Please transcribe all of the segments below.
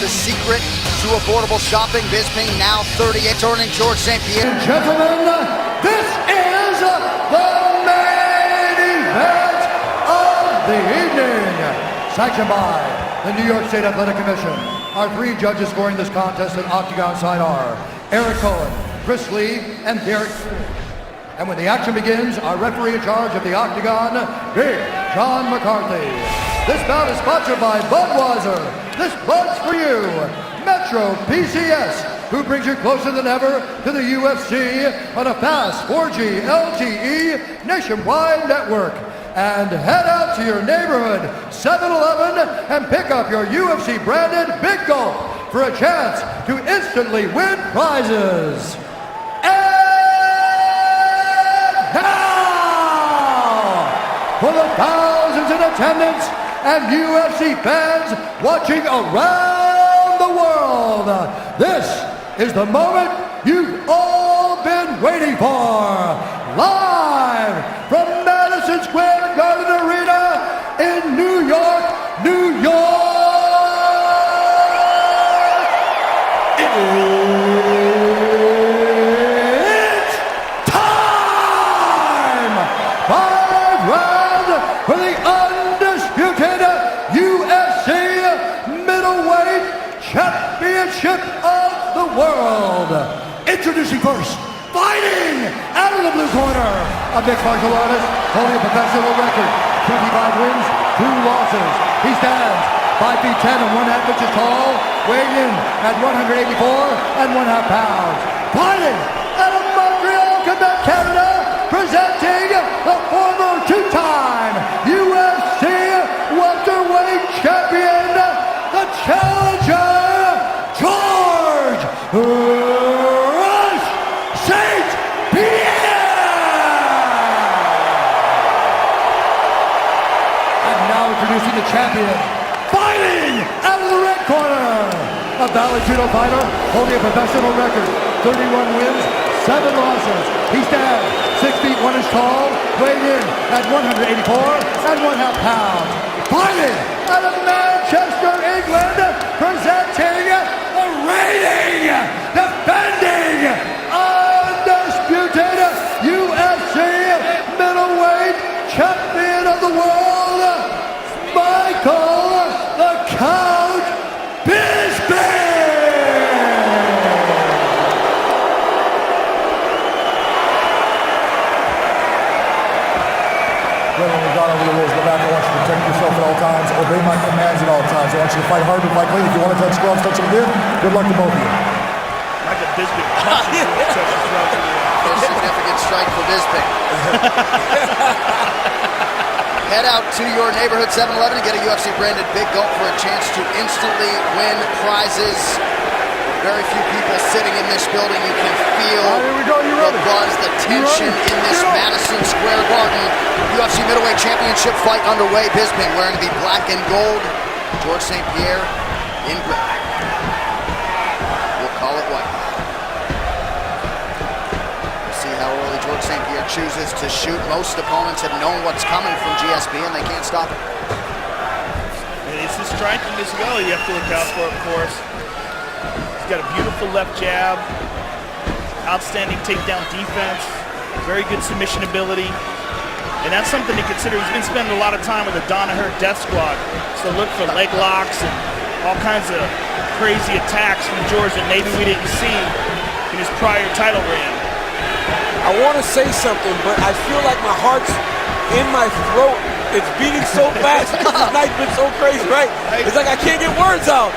the secret to affordable shopping. Bisping now 38, turning George St. Pierre. Gentlemen, this is the main event of the evening. Sanctioned by the New York State Athletic Commission. Our three judges scoring this contest at Octagon side are Eric Cohen, Chris Lee, and Derek. And when the action begins, our referee in charge of the Octagon, Big John McCarthy. This bout is sponsored by Budweiser. This Bud's for you. Metro PCS, who brings you closer than ever to the UFC on a fast 4G LTE nationwide network. And head out to your neighborhood 7-Eleven and pick up your UFC branded Big Gulp for a chance to instantly win prizes. Now, for the thousands in attendance and UFC fans watching around the world, this is the moment you've all been waiting for. Live from Madison Square Garden Arena in New York, New York. For the undisputed UFC middleweight championship of the world. Introducing first, fighting out of the blue corner, a mixed martial artist holding a professional record, 25 wins, 2 losses. He stands 5 feet 10 and 1/2 inches tall, weighing in at 184 and 1/2 pounds. Fighting out of Montreal, Quebec, Canada, presenting the former 2-time UFC welterweight champion, the challenger, George St. Pierre! And now introducing the champion, fighting out of the red corner, a Valley Judo fighter holding a professional record, 31 wins, 7 losses. He stands 6 feet 1 inch tall, weighing in at 184 and 1/2 pounds. Fighting out of Manchester, England, presenting the reigning, defending, undisputed UFC middleweight champion of the world, Michael the Count Bisping! We've gone over the rules. Go back. I want you to protect yourself at all times. Obey my commands at all times. I want you to fight hard and fight clean. If you want to touch gloves, touch them again. Good luck to both of you. Michael Bisping punches you, touches gloves again. A significant strike for Bisping. Head out to your neighborhood 7-Eleven and get a UFC branded Big Gulp for a chance to instantly win prizes. Very few people sitting in this building. You can feel the buzz, the tension in this Madison Square Garden. UFC middleweight championship fight underway. Bisping wearing the black and gold. George St. Pierre in gray. We'll call it white. We'll see how early George St. Pierre chooses to shoot. Most opponents have known what's coming from GSP and they can't stop it. It's the striking as well you have to look out for, of course. Got a beautiful left jab, outstanding takedown defense, very good submission ability, and that's something to consider. He's been spending a lot of time with the Danaher Death Squad, so look for leg locks and all kinds of crazy attacks from George that maybe we didn't see in his prior title reign. I want to say something, but I feel like my heart's in my throat. It's beating so fast because this night's been so crazy, right? It's like I can't get words out.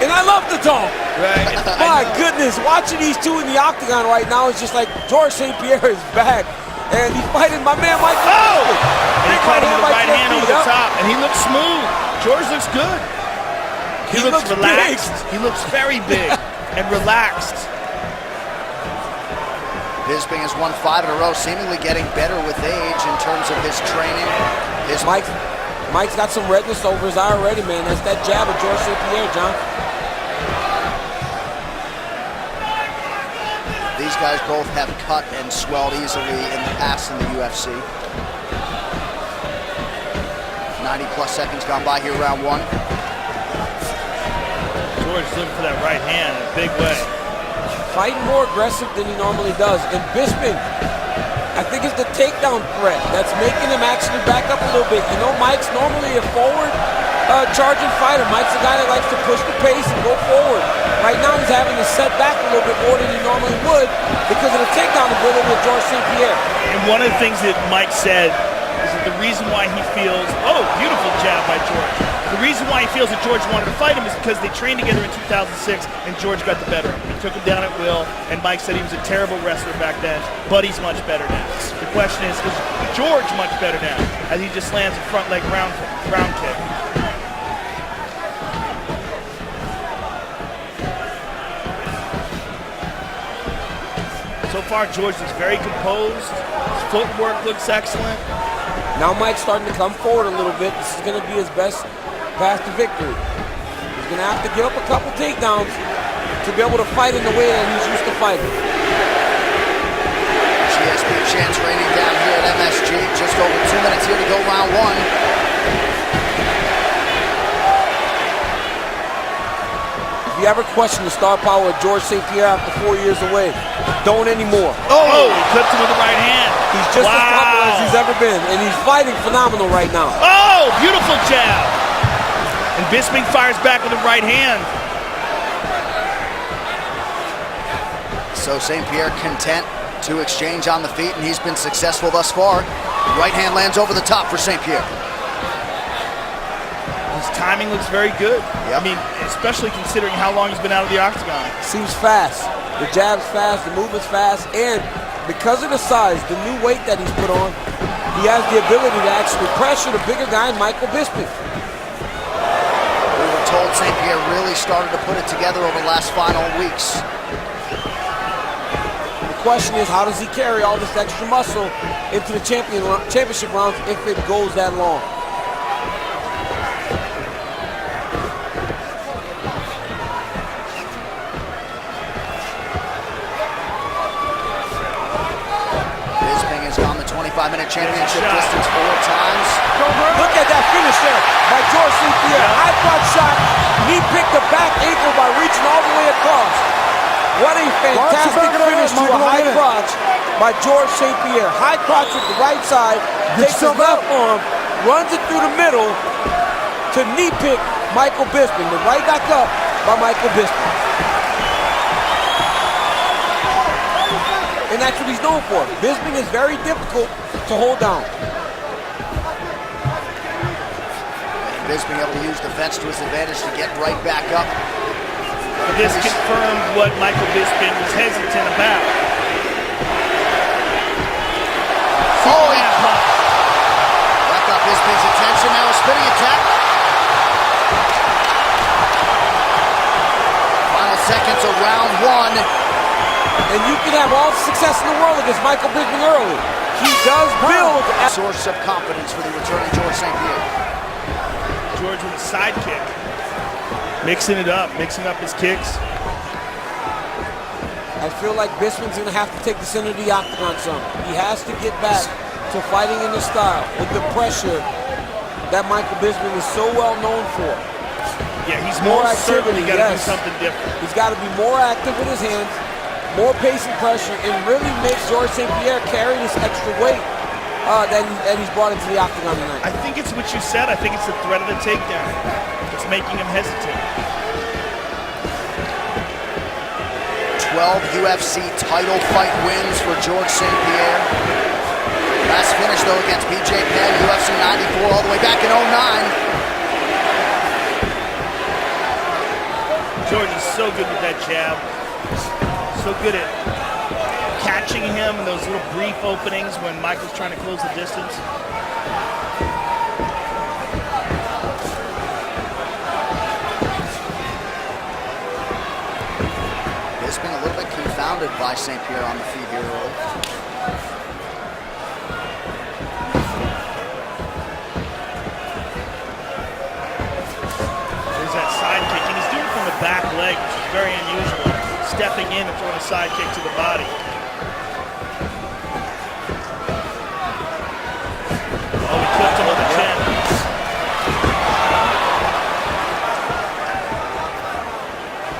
And I love the talk. Right. My goodness, watching these two in the octagon right now is just like George St. Pierre is back. And he's fighting my man Michael. Oh! And he caught him with the right hand over the top. And he looks smooth. George looks good. He looks relaxed. Big. He looks very big and relaxed. Bisping has won 5 in a row, seemingly getting better with age in terms of his training. Mike's got some redness over his eye already, man. That's that jab of George St. Pierre, John. These guys both have cut and swelled easily in the past in the UFC. 90 plus seconds gone by here, round one. George is looking for that right hand in a big way. Fighting more aggressive than he normally does. And Bisping, I think it's the takedown threat that's making him actually back up a little bit. You know, Mike's normally a forward charging fighter. Mike's a guy that likes to push the pace and go forward. Right now he's having to set back a little bit more than he normally would because of the takedown ability of George St. Pierre. And one of the things that Mike said is that the reason why he feels, oh, beautiful jab by George. The reason why he feels that George wanted to fight him is because they trained together in 2006 and George got the better of him. He took him down at will, and Mike said he was a terrible wrestler back then, but he's much better now. The question is George much better now as he just lands a front leg round kick? So far, George looks very composed. His footwork looks excellent. Now Mike's starting to come forward a little bit. This is going to be his best path to victory. He's going to have to give up a couple takedowns to be able to fight in the way that he's used to fighting. GSP chants raining down here at MSG. Just over 2 minutes here to go round one. If you ever question the star power of George St. Pierre after 4 years away, don't anymore. Oh, he clipped him with the right hand. He's just as popular as he's ever been, and he's fighting phenomenal right now. Oh, beautiful jab. And Bisping fires back with the right hand. So St. Pierre content to exchange on the feet, and he's been successful thus far. Right hand lands over the top for St. Pierre. His timing looks very good. Yep. I mean, especially considering how long he's been out of the octagon. Seems fast. The jab's fast, the movement's fast, and because of the size, the new weight that he's put on, he has the ability to actually pressure the bigger guy, Michael Bisping. We were told St. Pierre really started to put it together over the last final weeks. The question is, how does he carry all this extra muscle into the championship rounds if it goes that long? The 25-minute championship distance 4 times. Look at that finish there by George St. Pierre. High crotch shot. He picked the back ankle by reaching all the way across. What a fantastic finish to a high crotch by George St. Pierre. High crotch with the right side. Takes his left arm, runs it through the middle to knee pick Michael Bisping. The right back up by Michael Bisping. And that's what he's known for. Bisping is very difficult to hold down. Bisping able to use defense to his advantage to get right back up. This confirmed what Michael Bisping was hesitant about. Oh, he that got Bisping's attention. Now a spinning attack. Final seconds of round one. And you can have all the success in the world against Michael Bisping early. He does build a source of confidence for the returning George St. Pierre. George with a side kick. Mixing up his kicks. I feel like Bisping's going to have to take the center of the octagon some. He has to get back to fighting in the style with the pressure that Michael Bisping is so well known for. Yeah, he's more certainly got to do something different. He's got to be more active with his hands, more pace and pressure, and really make George St. Pierre carry this extra weight that he's brought into the octagon tonight. I think it's what you said. I think it's the threat of the takedown. It's making him hesitate. 12 UFC title fight wins for George St. Pierre. Last finish, though, against BJ Penn, UFC 94, all the way back in 09. George is so good with that jab. So good at catching him in those little brief openings when Michael's trying to close the distance. Bisping a little bit confounded by St. Pierre on the feet here early. There's that side kick, and he's doing it from the back leg, which is very unusual. Stepping in and throwing a side kick to the body. Oh, he clipped him on the chin.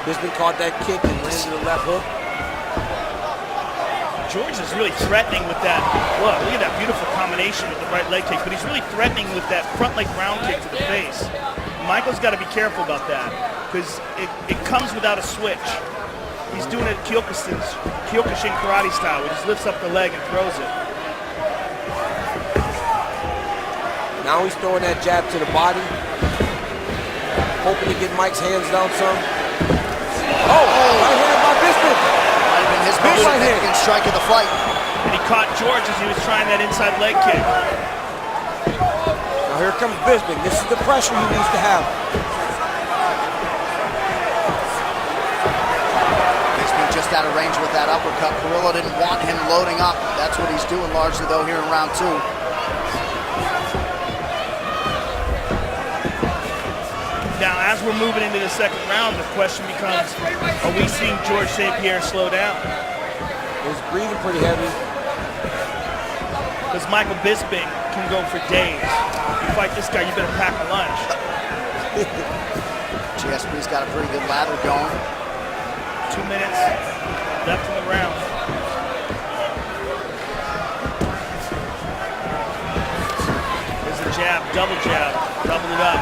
Bisping caught that kick and landed the left hook. George is really threatening with that. Look at that beautiful combination with the right leg kick, but he's really threatening with that front leg round kick to the face. Michael's got to be careful about that because it comes without a switch. He's doing it Kyokushin karate style, where he just lifts up the leg and throws it. Now he's throwing that jab to the body, hoping to get Mike's hands down some. Oh, right hand by Bisping. Might have been his most significant strike of the fight. And he caught George as he was trying that inside leg kick. Now here comes Bisping. This is the pressure he needs to have. Bisping just out of range with that uppercut. Carrillo didn't want him loading up. That's what he's doing largely though here in round 2. Now, as we're moving into the second round, the question becomes, are we seeing George St. Pierre slow down? He's breathing pretty heavy. Because Michael Bisping can go for days. You fight this guy, you better pack a lunch. GSP's got a pretty good lather going. 2 minutes left in the round. There's a jab, double it up.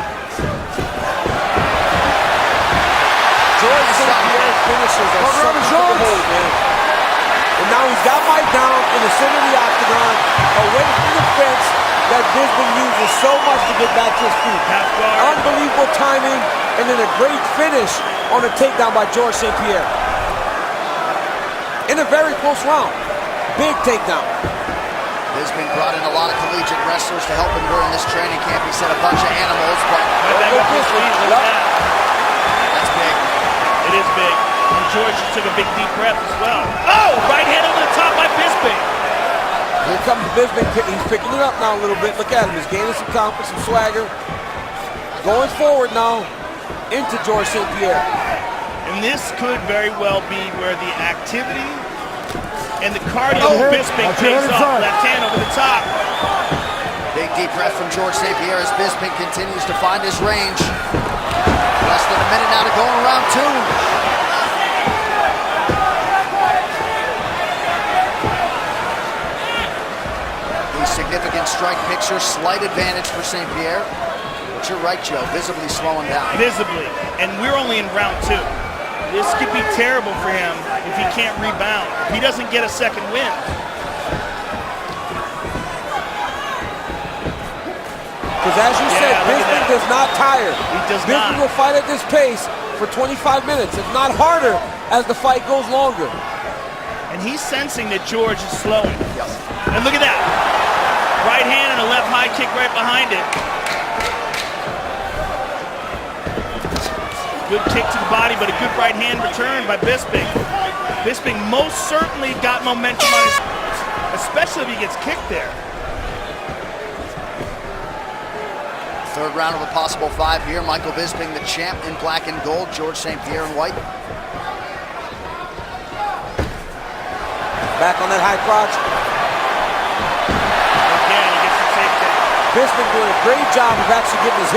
George St. Pierre's finishes are something to behold, man. And now he's got Mike down in the center of the octagon, away from the fence that Bisping uses so much to get back to his feet. Half guard. Unbelievable timing, and then a great finish on a takedown by George St. Pierre. In a very close round. Big takedown. Bisping brought in a lot of collegiate wrestlers to help him during this training camp. He said a bunch of animals, but that's big. It is big. And George just took a big deep breath as well. Oh, right hand over the top by Bisping. Here comes Bisping. He's picking it up now a little bit. Look at him. He's gaining some confidence, some swagger. Going forward now into George St. Pierre. And this could very well be where the activity and the cardio of Bisping pays off. Left hand over the top. Big deep breath from George St. Pierre as Bisping continues to find his range. Less than a minute now to go in round 2. The significant strike picture, slight advantage for St. Pierre. But you're right, Joe, visibly slowing down. Visibly, and we're only in round 2. This could be terrible for him if he can't rebound. If he doesn't get a second win. Because as you said, Bisping does not tire. He does Bisping will fight at this pace for 25 minutes, if not harder, as the fight goes longer. And he's sensing that George is slowing. Yep. And look at that. Right hand and a left high kick right behind it. Good kick to the body, but a good right hand return by Bisping. Bisping most certainly got momentum on his, especially if he gets kicked there. Third round of a possible 5 here. Michael Bisping, the champ in black and gold. George St. Pierre in white. Back on that high crotch. Again, he gets the takedown. Bisping doing a great job of actually getting his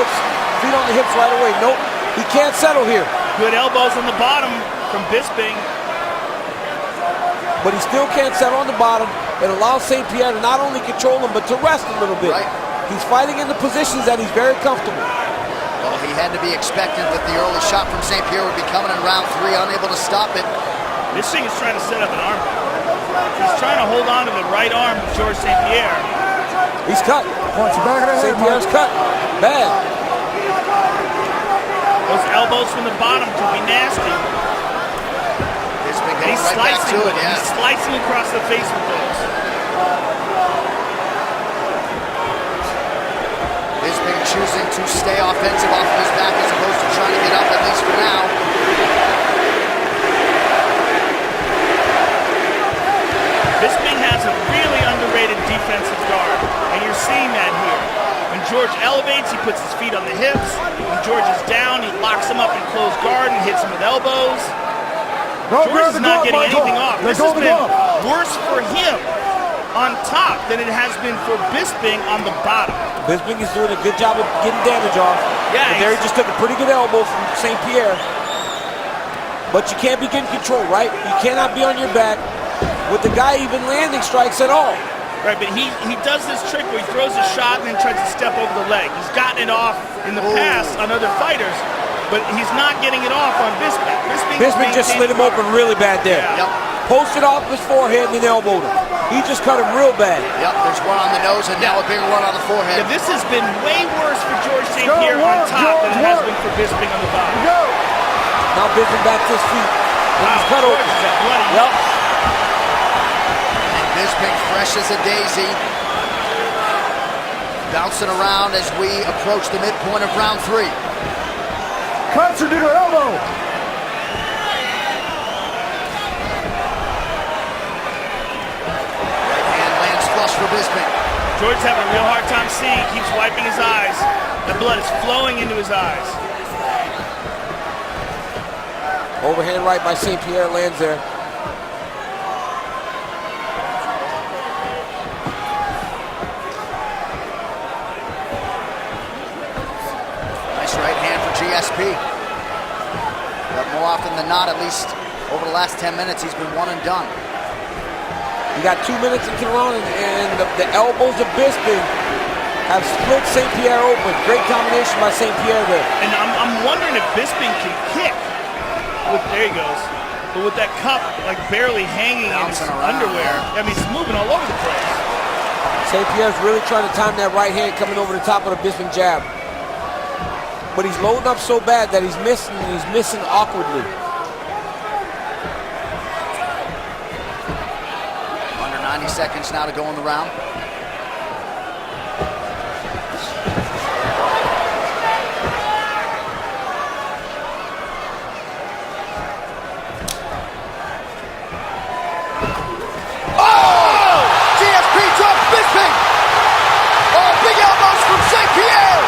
feet on the hips right away. Nope, he can't settle here. Good elbows on the bottom from Bisping. But he still can't settle on the bottom. It allows St. Pierre to not only control him, but to rest a little bit. Right. He's fighting in the positions that he's very comfortable. Well, he had to be expectant that the early shot from St. Pierre would be coming in round 3, unable to stop it. Bisping is trying to set up an arm. He's trying to hold on to the right arm of George St. Pierre. He's cut. St. Pierre's cut. Bad. Those elbows from the bottom could be nasty. Bisping And he's going right back slicing to it, yeah. He's slicing across the face with those. Bisping choosing to stay offensive off of his back as opposed to trying to get up, at least for now. Bisping has a really underrated defensive guard, and you're seeing that here. When George elevates, he puts his feet on the hips. When George is down, he locks him up in closed guard and hits him with elbows. George is not getting anything off. This has been worse for him on top than it has been for Bisping on the bottom. Bisping is doing a good job of getting damage off. Yeah, but there he just took a pretty good elbow from St. Pierre. but you can't be getting control, right? You cannot be on your back with the guy even landing strikes at all. Right, but he does this trick where he throws a shot and then tries to step over the leg. He's gotten it off in the past on other fighters, but he's not getting it off on Bisping. Bisping just slid him open really bad there. Yeah. Posted off his forehead and then elbowed him. He just cut him real bad. Yep, there's one on the nose and now a bigger one on the forehead. Yeah, this has been way worse for George St. Pierre on top than it has been for Bisping on the bottom. Now Bisping back to his feet. And he's cut open. Yep. And Bisping fresh as a daisy. Bouncing around as we approach the midpoint of round 3. Cuts her to her elbow. For Bisping. George's having a real hard time seeing. He keeps wiping his eyes. The blood is flowing into his eyes. Overhand right by St. Pierre lands there. Nice right hand for GSP. But more often than not, at least over the last 10 minutes, he's been one and done. You got 2 minutes into the round, and the elbows of Bisping have split St. Pierre open. Great combination by St. Pierre there. And I'm wondering if Bisping can kick. There he goes. But with that cup like barely hanging in his underwear, I mean, he's moving all over the place. St. Pierre's really trying to time that right hand coming over the top of the Bisping jab. But he's loading up so bad that he's missing, and he's missing awkwardly. 90 seconds now to go in the round. Oh! GSP drops Bisping! Oh, big elbows from St. Pierre!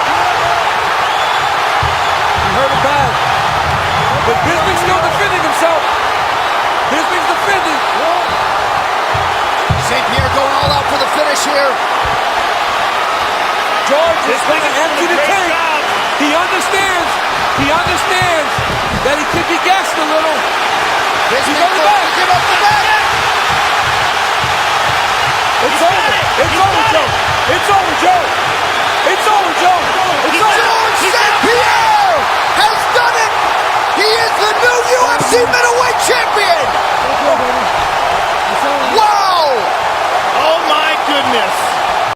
You heard it bad. But Bisping's still defending himself. Bisping's defending. St. Pierre going all out for the finish here. George is going to empty the tank. He understands that he could be gassed a little. He's on the back. Give up the back. It's over. It's over, Joe. It's over, Joe.